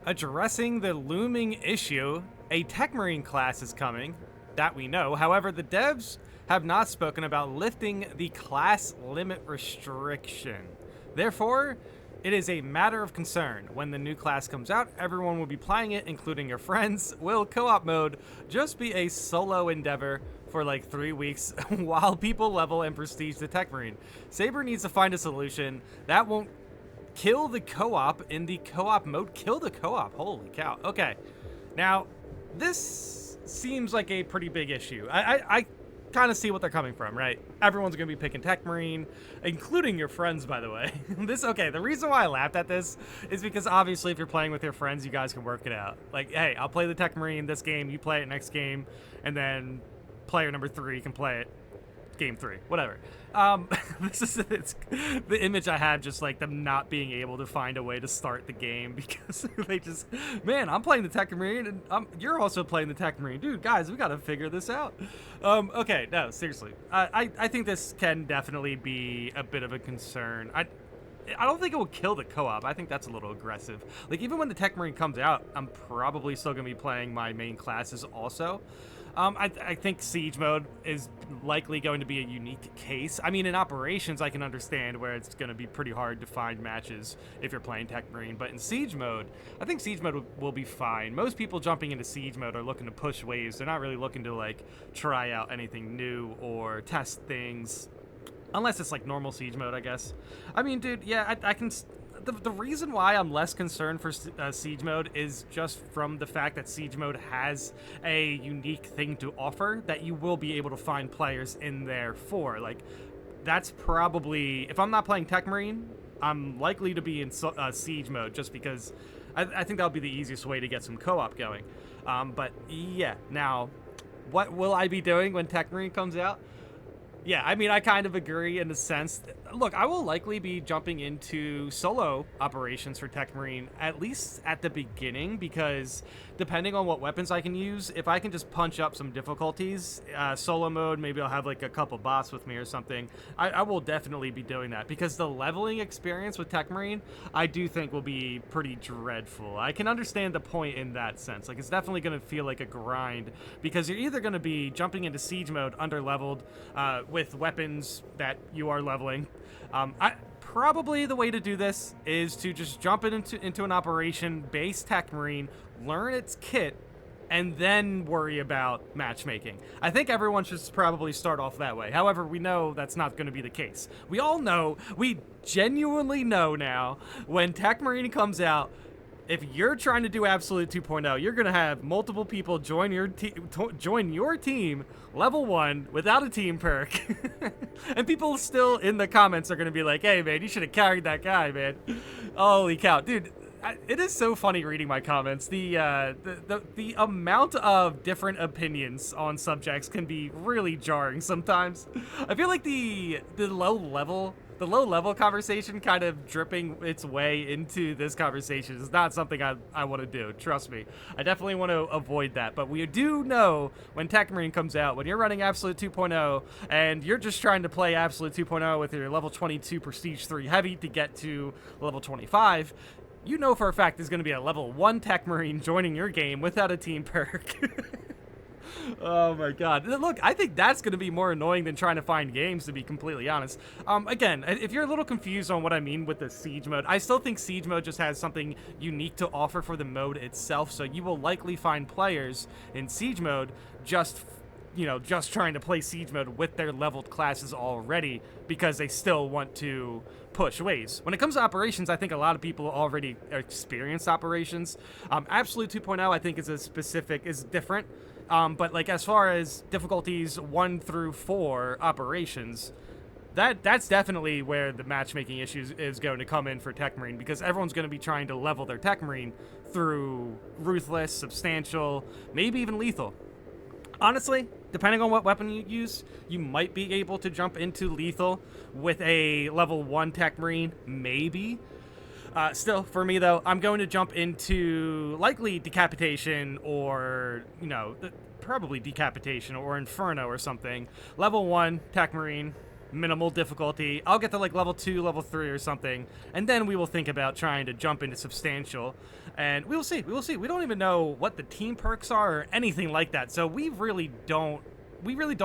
Addressing the looming issue, a TECHMARINE class is coming, that we know. However, the devs have not spoken about lifting the class limit restriction. Therefore, it is a matter of concern. When the new class comes out, everyone will be playing it, including your friends. Will co-op mode just be a solo endeavor for like 3 weeks while people level and prestige the TECHMARINE? Saber needs to find a solution that won't kill the co-op in the co-op mode. Kill the co-op. Holy cow. Okay. Now, this seems like a pretty big issue. I kind of see what they're coming from, right? Everyone's going to be picking TECHMARINE, including your friends, by the way. The reason why I laughed at this is because obviously if you're playing with your friends, you guys can work it out. Like, hey, I'll play the TECHMARINE this game, you play it next game, and then player number 3 can play it game 3, whatever. It's the image I have, just like them not being able to find a way to start the game because they just, man, I'm playing the TECHMARINE and you're also playing the TECHMARINE. Dude, guys, we gotta figure this out. Okay, no, seriously. I think this can definitely be a bit of a concern. I don't think it will kill the co-op. I think that's a little aggressive. Like, even when the TECHMARINE comes out, I'm probably still going to be playing my main classes also. I think Siege mode is likely going to be a unique case. I mean, in Operations, I can understand where it's going to be pretty hard to find matches if you're playing TECHMARINE, but in Siege mode, I think Siege mode will be fine. Most people jumping into Siege mode are looking to push waves. They're not really looking to, like, try out anything new or test things. Unless it's like normal Siege mode, I guess. I mean, dude, yeah, I can... The reason why I'm less concerned for Siege mode is just from the fact that Siege mode has a unique thing to offer that you will be able to find players in there for. Like, that's probably... If I'm not playing TECHMARINE, I'm likely to be in Siege mode just because I think that'll be the easiest way to get some co-op going. But, yeah, now, what will I be doing when TECHMARINE comes out? Yeah, I mean, I kind of agree in the sense look, I will likely be jumping into solo operations for TECHMARINE, at least at the beginning, because depending on what weapons I can use, if I can just punch up some difficulties, solo mode, maybe I'll have like a couple bots with me or something, I will definitely be doing that, because the leveling experience with TECHMARINE, I do think will be pretty dreadful. I can understand the point in that sense. Like, it's definitely going to feel like a grind, because you're either going to be jumping into Siege mode under-leveled, with weapons that you are leveling. Probably the way to do this is to just jump into an operation, base TECHMARINE, learn its kit, and then worry about matchmaking. I think everyone should probably start off that way. However, we know that's not going to be the case. We genuinely know now, when TECHMARINE comes out, if you're trying to do Absolute 2.0, you're going to have multiple people join your team level 1 without a team perk. And people still in the comments are going to be like, hey, man, you should have carried that guy, man. Holy cow. Dude, it is so funny reading my comments. The amount of different opinions on subjects can be really jarring sometimes. I feel like the low level conversation kind of dripping its way into this conversation is not something I want to do. Trust me. I definitely want to avoid that. But we do know when TECHMARINE comes out, when you're running Absolute 2.0 and you're just trying to play Absolute 2.0 with your level 22 Prestige 3 Heavy to get to level 25, you know for a fact there's going to be a level 1 TECHMARINE joining your game without a team perk. Oh my god. Look, I think that's going to be more annoying than trying to find games, to be completely honest. Again, if you're a little confused on what I mean with the Siege mode, I still think Siege mode just has something unique to offer for the mode itself, so you will likely find players in Siege mode just trying to play Siege mode with their leveled classes already because they still want to push waves. When it comes to Operations, I think a lot of people already experience Operations. Absolute 2.0, I think, is different. But like, as far as difficulties 1 through 4 Operations, that's definitely where the matchmaking issue is going to come in for TECHMARINE, because everyone's going to be trying to level their TECHMARINE through Ruthless, Substantial, maybe even Lethal. Honestly, depending on what weapon you use, you might be able to jump into Lethal with a level 1 TECHMARINE, maybe. Still, for me, though, I'm going to jump into likely Decapitation or, probably Decapitation or Inferno or something. Level 1 TECHMARINE, minimal difficulty. I'll get to like level 2, level 3 or something, and then we will think about trying to jump into substantial, and we will see. We don't even know what the team perks are or anything like that, so we really don't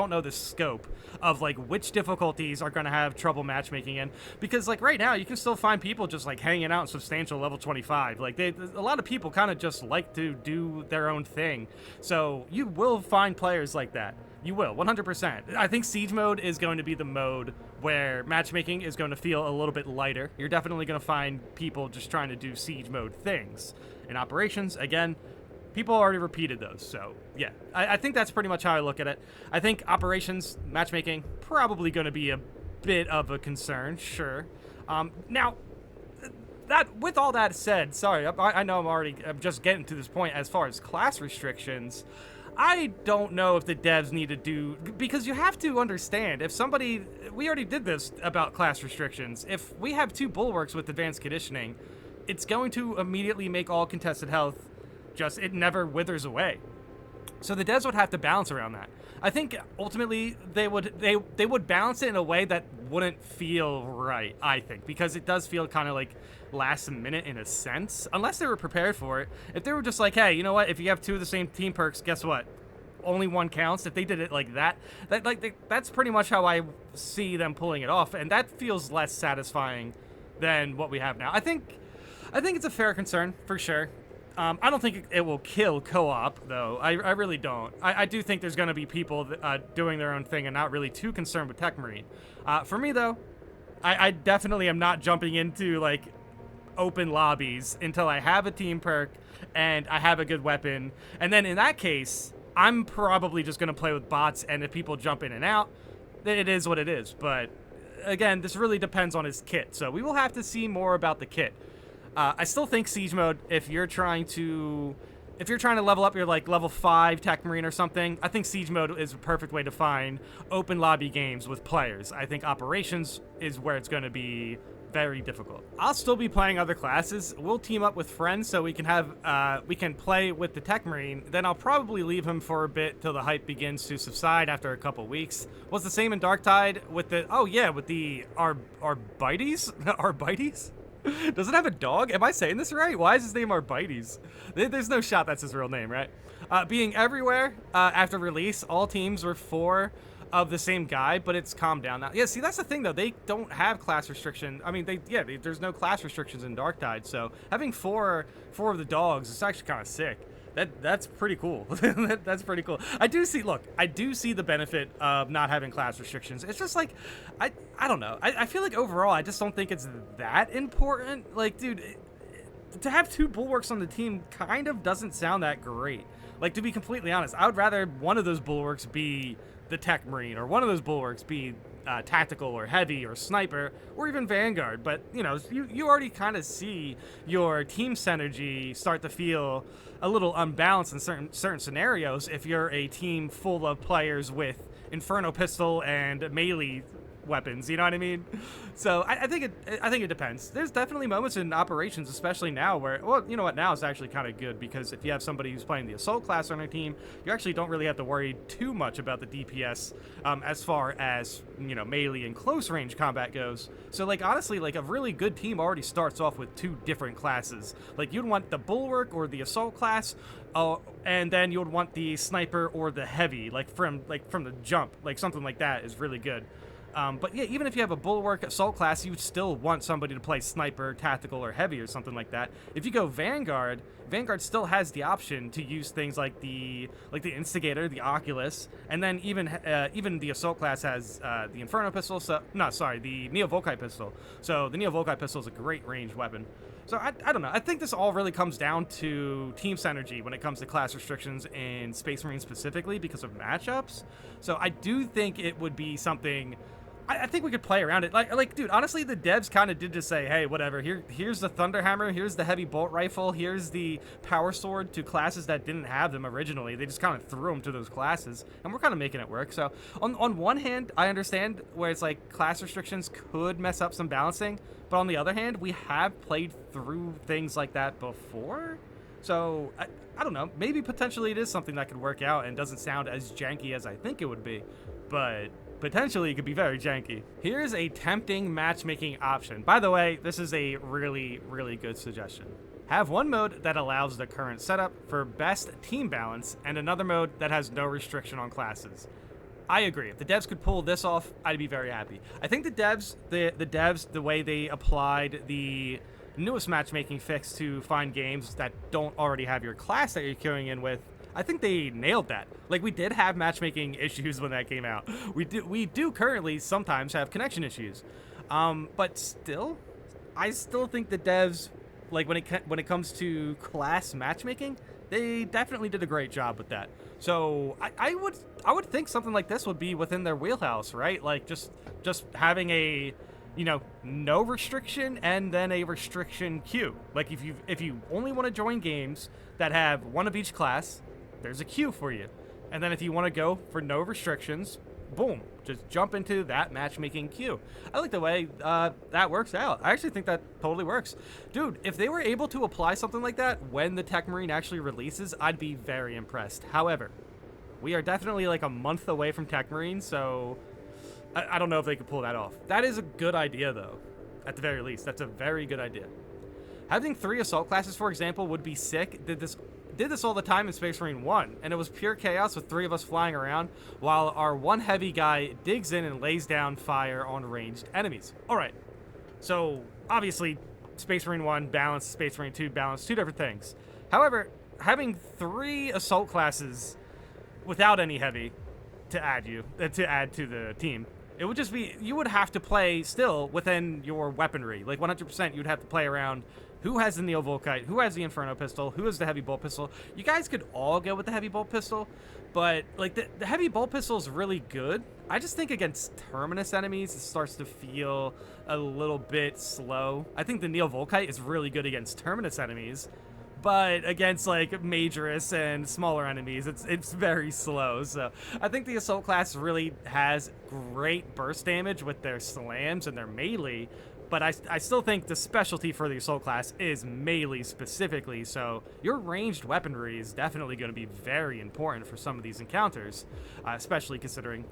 know the scope of like which difficulties are going to have trouble matchmaking in, because like right now you can still find people just like hanging out in substantial level 25. Like a lot of people kind of just like to do their own thing, so you will find players like that. You will, 100%. I think Siege mode is going to be the mode where matchmaking is going to feel a little bit lighter. You're definitely going to find people just trying to do Siege mode things. In Operations, again, people already repeated those, so yeah. I think that's pretty much how I look at it. I think Operations, matchmaking, probably going to be a bit of a concern, sure. Now, with all that said, sorry, I know I'm just getting to this point as far as class restrictions. I don't know if the devs need to do, because you have to understand, if somebody, we already did this about class restrictions, if we have 2 bulwarks with advanced conditioning, it's going to immediately make all contested health just, it never withers away. So the devs would have to balance around that. I think ultimately they would balance it in a way that wouldn't feel right, I think, because it does feel kind of like last minute in a sense, unless they were prepared for it. If they were just like, hey, you know what, if you have 2 of the same team perks, guess what, only 1 counts. If they did it like that, that's pretty much how I see them pulling it off, and that feels less satisfying than what we have now. I think it's a fair concern for sure. I don't think it will kill co-op, though. I really don't. I do think there's going to be people doing their own thing and not really too concerned with TECHMARINE. For me, though, I definitely am not jumping into, like, open lobbies until I have a team perk and I have a good weapon. And then in that case, I'm probably just going to play with bots, and if people jump in and out, it is what it is. But, again, this really depends on his kit, so we will have to see more about the kit. I still think Siege mode, if you're trying to level up your like level 5 TECHMARINE or something, I think Siege mode is a perfect way to find open lobby games with players. I think Operations is where it's going to be very difficult. I'll still be playing other classes. We'll team up with friends so we can play with the TECHMARINE. Then I'll probably leave him for a bit till the hype begins to subside after a couple weeks. Was the same in Darktide with the Arbites? Arbites? Does it have a dog? Am I saying this right? Why is his name Arbites? There's no shot that's his real name, right? Being everywhere after release, all teams were 4 of the same guy, but it's calmed down now. Yeah, see, that's the thing, though. They don't have class restriction. I mean, there's no class restrictions in Darktide, so having 4 of the dogs is actually kind of sick. That's pretty cool. That's pretty cool. I do see the benefit of not having class restrictions. It's just like, I don't know. I feel like overall, I just don't think it's that important. Like, dude, to have 2 bulwarks on the team kind of doesn't sound that great. Like, to be completely honest, I would rather one of those bulwarks be the TECHMARINE, or one of those bulwarks be tactical or heavy or sniper or even Vanguard. But you know, you already kind of see your team synergy start to feel a little unbalanced in certain scenarios if you're a team full of players with Inferno pistol and melee weapons, you know what I mean? So I think it depends. There's definitely moments in Operations, especially now, where, well, you know what, now is actually kind of good, because if you have somebody who's playing the Assault class on their team, you actually don't really have to worry too much about the DPS as far as, you know, melee and close range combat goes. So, like, honestly, like, a really good team already starts off with 2 different classes. Like, you'd want the Bulwark or the Assault class, and then you would want the Sniper or the Heavy, from the jump. Like, something like that is really good. But yeah, even if you have a Bulwark Assault class, you would still want somebody to play Sniper, Tactical, or Heavy or something like that. If you go Vanguard, Vanguard still has the option to use things like the Instigator, the Oculus, and then even the Assault class has the Inferno pistol. The Neo Volkite pistol. So the Neo Volkite pistol is a great ranged weapon. So I don't know. I think this all really comes down to team synergy when it comes to class restrictions in Space Marine specifically, because of matchups. So I do think it would be something. I think we could play around it. Like, dude, honestly, the devs kind of did just say, hey, whatever, here's the Thunderhammer, here's the Heavy Bolt Rifle, here's the Power Sword to classes that didn't have them originally. They just kind of threw them to those classes, and we're kind of making it work. So, on one hand, I understand where it's like class restrictions could mess up some balancing, but on the other hand, we have played through things like that before. So, I don't know, maybe potentially it is something that could work out and doesn't sound as janky as I think it would be, but potentially it could be very janky. Here's a tempting matchmaking option. By the way, this is a really, really good suggestion. Have one mode that allows the current setup for best team balance and another mode that has no restriction on classes. I agree. If the devs could pull this off, I'd be very happy. I think the devs, the way they applied the newest matchmaking fix to find games that don't already have your class that you're queuing in with, I think they nailed that. Like, we did have matchmaking issues when that came out. We do currently sometimes have connection issues. But still, I still think the devs, like, when it comes to class matchmaking, they definitely did a great job with that. So I would think something like this would be within their wheelhouse, right? Like, just having a, no restriction and then a restriction queue. Like, if you only want to join games that have one of each class, there's a queue for you. And then if you want to go for no restrictions, boom, just jump into that matchmaking queue. I like the way that works out. I actually think that totally works. Dude, if they were able to apply something like that when the TECHMARINE actually releases, I'd be very impressed. However, we are definitely like a month away from TECHMARINE, so I don't know if they could pull that off. That is a good idea, though. At the very least, that's a very good idea. Having 3 assault classes, for example, would be sick. Did this all the time in Space Marine 1, and it was pure chaos with 3 of us flying around while our one heavy guy digs in and lays down fire on ranged enemies. Alright, so obviously Space Marine 1 balanced, Space Marine 2 balanced, 2 different things. However, having 3 assault classes without any heavy to add to the team, it would just be, you would have to play still within your weaponry. Like 100% you'd have to play around who has the Neo-Volkite, who has the Inferno pistol, who has the heavy bolt pistol. You guys could all go with the heavy bolt pistol, but like the heavy bolt pistol is really good. I just think against Terminus enemies, it starts to feel a little bit slow. I think the Neo-Volkite is really good against Terminus enemies, but against like Majorus and smaller enemies, it's very slow. So I think the assault class really has great burst damage with their slams and their melee, but I still think the specialty for the assault class is melee specifically. So your ranged weaponry is definitely going to be very important for some of these encounters, especially considering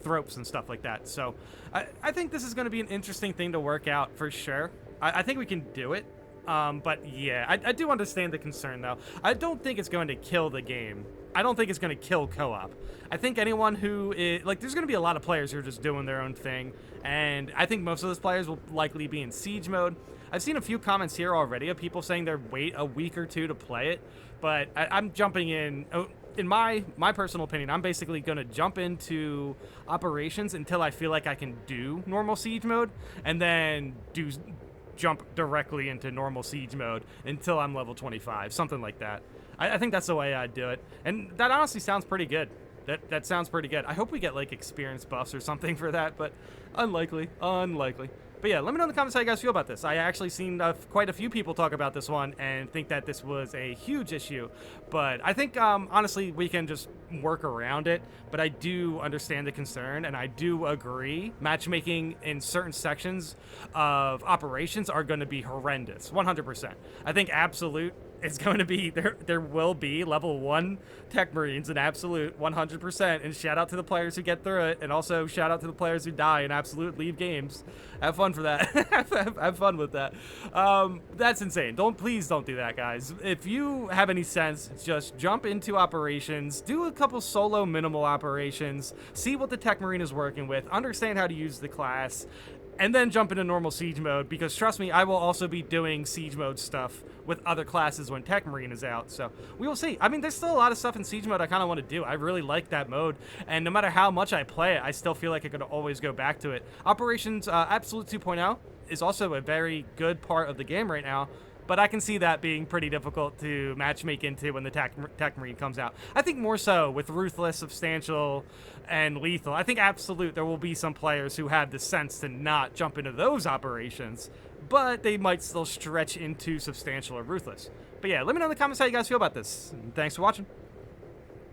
thropes and stuff like that. So I think this is going to be an interesting thing to work out for sure. I think we can do it. But yeah, I do understand the concern, though. I don't think it's going to kill the game. I don't think it's going to kill co-op. I think anyone who is, like, there's going to be a lot of players who are just doing their own thing, and I think most of those players will likely be in siege mode. I've seen a few comments here already of people saying they're wait a week or 2 to play it, but I'm jumping in. In my personal opinion, I'm basically going to jump into operations until I feel like I can do normal siege mode, and then jump directly into normal siege mode until I'm level 25, something like that. I think that's the way I'd do it, and that honestly sounds pretty good. That sounds pretty good. I hope we get like experience buffs or something for that, but unlikely. But yeah, let me know in the comments how you guys feel about this. I actually seen quite a few people talk about this one and think that this was a huge issue, but I think honestly we can just work around it. But I do understand the concern, and I do agree matchmaking in certain sections of operations are going to be horrendous, 100%. I think Absolute is going to be, there will be level 1 TECHMARINEs in Absolute 100%, and shout out to the players who get through it, and also shout out to the players who die in Absolute, leave games. Have fun for that. Have fun with that. That's insane. Please don't do that, guys. If you have any sense, just jump into operations, do a couple solo minimal operations, see what the TECHMARINE is working with, understand how to use the class, and then jump into normal siege mode, because trust me, I will also be doing siege mode stuff with other classes when TECHMARINE is out, so we will see. I mean, there's still a lot of stuff in siege mode I kind of want to do. I really like that mode, and no matter how much I play it, I still feel like I could always go back to it. Operations Absolute 2.0 is also a very good part of the game right now, but I can see that being pretty difficult to matchmake into when the TECHMARINE comes out. I think more so with Ruthless, Substantial, and Lethal. I think Absolute, there will be some players who have the sense to not jump into those operations, but they might still stretch into Substantial or Ruthless. But yeah, let me know in the comments how you guys feel about this. And thanks for watching.